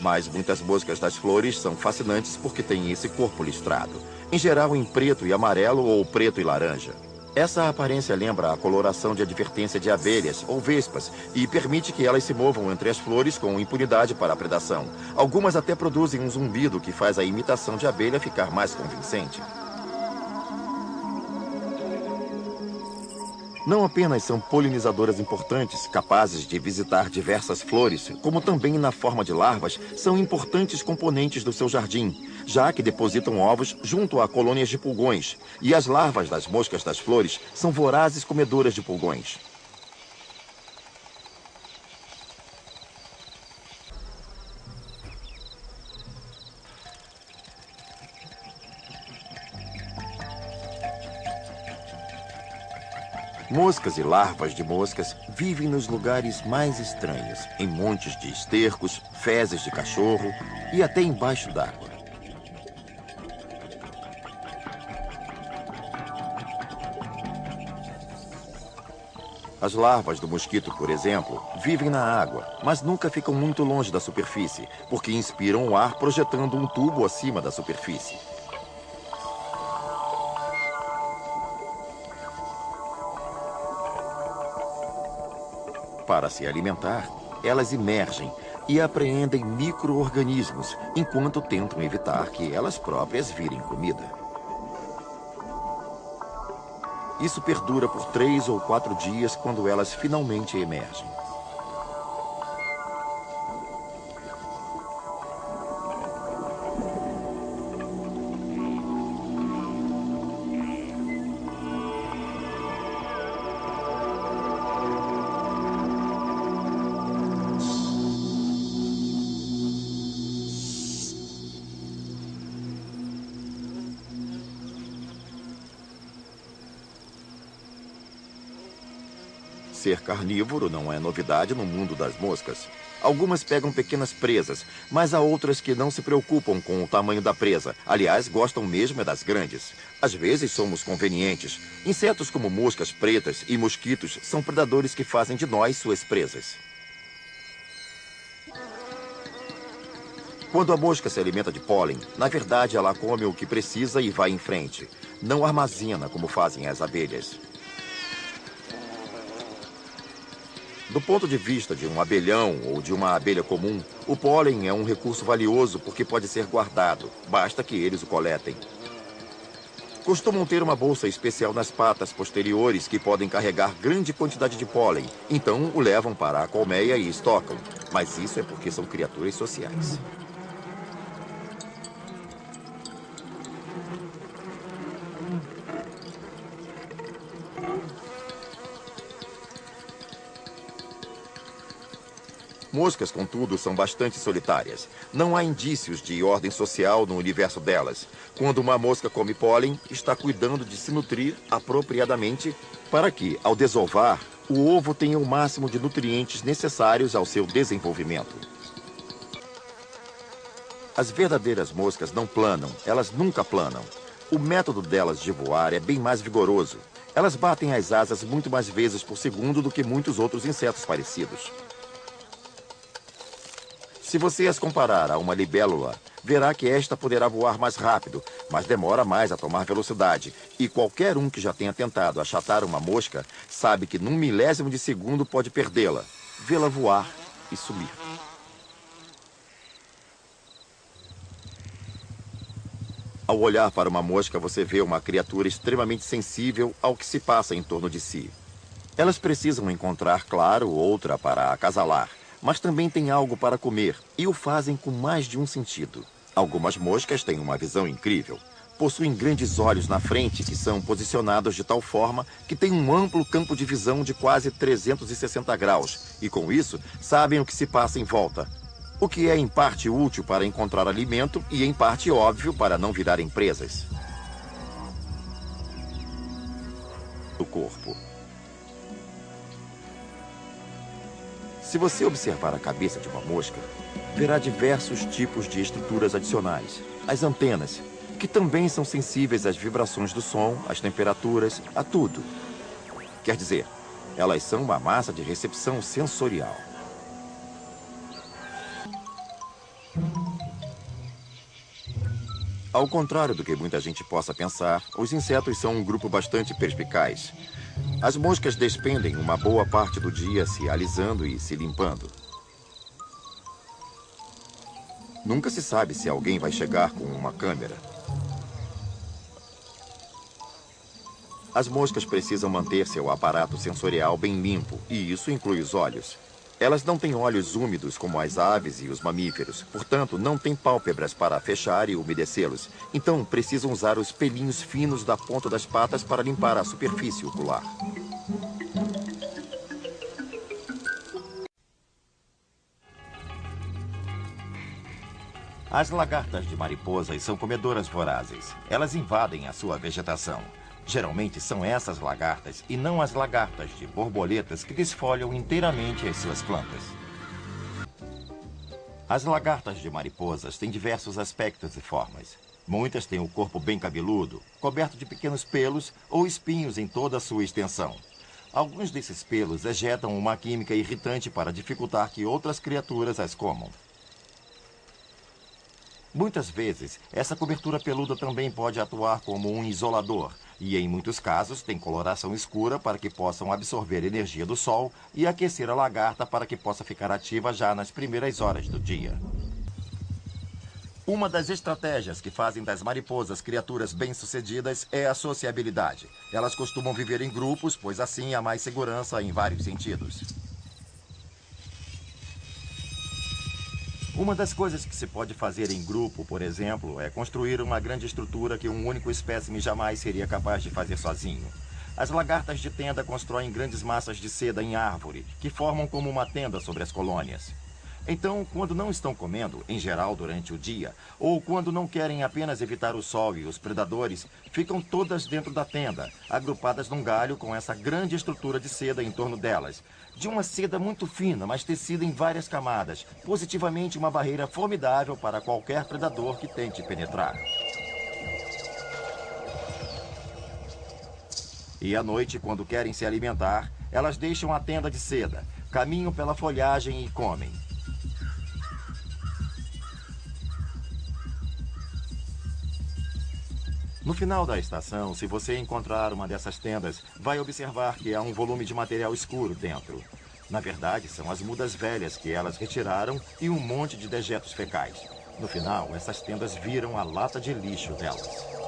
Mas muitas moscas das flores são fascinantes porque têm esse corpo listrado, em geral em preto e amarelo ou preto e laranja. Essa aparência lembra a coloração de advertência de abelhas ou vespas e permite que elas se movam entre as flores com impunidade para a predação. Algumas até produzem um zumbido que faz a imitação de abelha ficar mais convincente. Não apenas são polinizadoras importantes, capazes de visitar diversas flores, como também na forma de larvas, são importantes componentes do seu jardim, já que depositam ovos junto a colônias de pulgões, e as larvas das moscas das flores são vorazes comedoras de pulgões. Moscas e larvas de moscas vivem nos lugares mais estranhos, em montes de estercos, fezes de cachorro e até embaixo d'água. As larvas do mosquito, por exemplo, vivem na água, mas nunca ficam muito longe da superfície, porque inspiram o ar projetando um tubo acima da superfície. Para se alimentar, elas emergem e apreendem micro-organismos, enquanto tentam evitar que elas próprias virem comida. Isso perdura por 3 ou 4 dias quando elas finalmente emergem. Ser carnívoro não é novidade no mundo das moscas. Algumas pegam pequenas presas, mas há outras que não se preocupam com o tamanho da presa. Aliás, gostam mesmo é das grandes. Às vezes somos convenientes. Insetos como moscas pretas e mosquitos são predadores que fazem de nós suas presas. Quando a mosca se alimenta de pólen, na verdade ela come o que precisa e vai em frente. Não armazena como fazem as abelhas. Do ponto de vista de um abelhão ou de uma abelha comum, o pólen é um recurso valioso porque pode ser guardado, basta que eles o coletem. Costumam ter uma bolsa especial nas patas posteriores que podem carregar grande quantidade de pólen, então o levam para a colmeia e estocam. Mas isso é porque são criaturas sociais. Moscas, contudo, são bastante solitárias. Não há indícios de ordem social no universo delas. Quando uma mosca come pólen, está cuidando de se nutrir apropriadamente para que, ao desovar, o ovo tenha o máximo de nutrientes necessários ao seu desenvolvimento. As verdadeiras moscas não planam, elas nunca planam. O método delas de voar é bem mais vigoroso. Elas batem as asas muito mais vezes por segundo do que muitos outros insetos parecidos. Se você as comparar a uma libélula, verá que esta poderá voar mais rápido, mas demora mais a tomar velocidade. E qualquer um que já tenha tentado achatar uma mosca sabe que num milésimo de segundo pode perdê-la, vê-la voar e sumir. Ao olhar para uma mosca, você vê uma criatura extremamente sensível ao que se passa em torno de si. Elas precisam encontrar, claro, outra para acasalar. Mas também têm algo para comer, e o fazem com mais de um sentido. Algumas moscas têm uma visão incrível. Possuem grandes olhos na frente que são posicionados de tal forma que têm um amplo campo de visão de quase 360 graus, e com isso sabem o que se passa em volta. O que é em parte útil para encontrar alimento e em parte óbvio para não virarem presas. O corpo. Se você observar a cabeça de uma mosca, verá diversos tipos de estruturas adicionais. As antenas, que também são sensíveis às vibrações do som, às temperaturas, a tudo. Quer dizer, elas são uma massa de recepção sensorial. Ao contrário do que muita gente possa pensar, os insetos são um grupo bastante perspicaz. As moscas despendem uma boa parte do dia se alisando e se limpando. Nunca se sabe se alguém vai chegar com uma câmera. As moscas precisam manter seu aparato sensorial bem limpo, e isso inclui os olhos. Elas não têm olhos úmidos como as aves e os mamíferos, portanto, não têm pálpebras para fechar e umedecê-los. Então, precisam usar os pelinhos finos da ponta das patas para limpar a superfície ocular. As lagartas de mariposas são comedoras vorazes. Elas invadem a sua vegetação. Geralmente são essas lagartas e não as lagartas de borboletas que desfolham inteiramente as suas plantas. As lagartas de mariposas têm diversos aspectos e formas. Muitas têm o corpo bem cabeludo, coberto de pequenos pelos ou espinhos em toda a sua extensão. Alguns desses pelos ejetam uma química irritante para dificultar que outras criaturas as comam. Muitas vezes, essa cobertura peluda também pode atuar como um isolador e, em muitos casos, tem coloração escura para que possam absorver energia do sol e aquecer a lagarta para que possa ficar ativa já nas primeiras horas do dia. Uma das estratégias que fazem das mariposas criaturas bem-sucedidas é a sociabilidade. Elas costumam viver em grupos, pois assim há mais segurança em vários sentidos. Uma das coisas que se pode fazer em grupo, por exemplo, é construir uma grande estrutura que um único espécime jamais seria capaz de fazer sozinho. As lagartas de tenda constroem grandes massas de seda em árvore, que formam como uma tenda sobre as colônias. Então, quando não estão comendo, em geral durante o dia, ou quando não querem apenas evitar o sol e os predadores, ficam todas dentro da tenda, agrupadas num galho com essa grande estrutura de seda em torno delas. De uma seda muito fina, mas tecida em várias camadas, positivamente uma barreira formidável para qualquer predador que tente penetrar. E à noite, quando querem se alimentar, elas deixam a tenda de seda, caminham pela folhagem e comem. No final da estação, se você encontrar uma dessas tendas, vai observar que há um volume de material escuro dentro. Na verdade, são as mudas velhas que elas retiraram e um monte de dejetos fecais. No final, essas tendas viram a lata de lixo delas.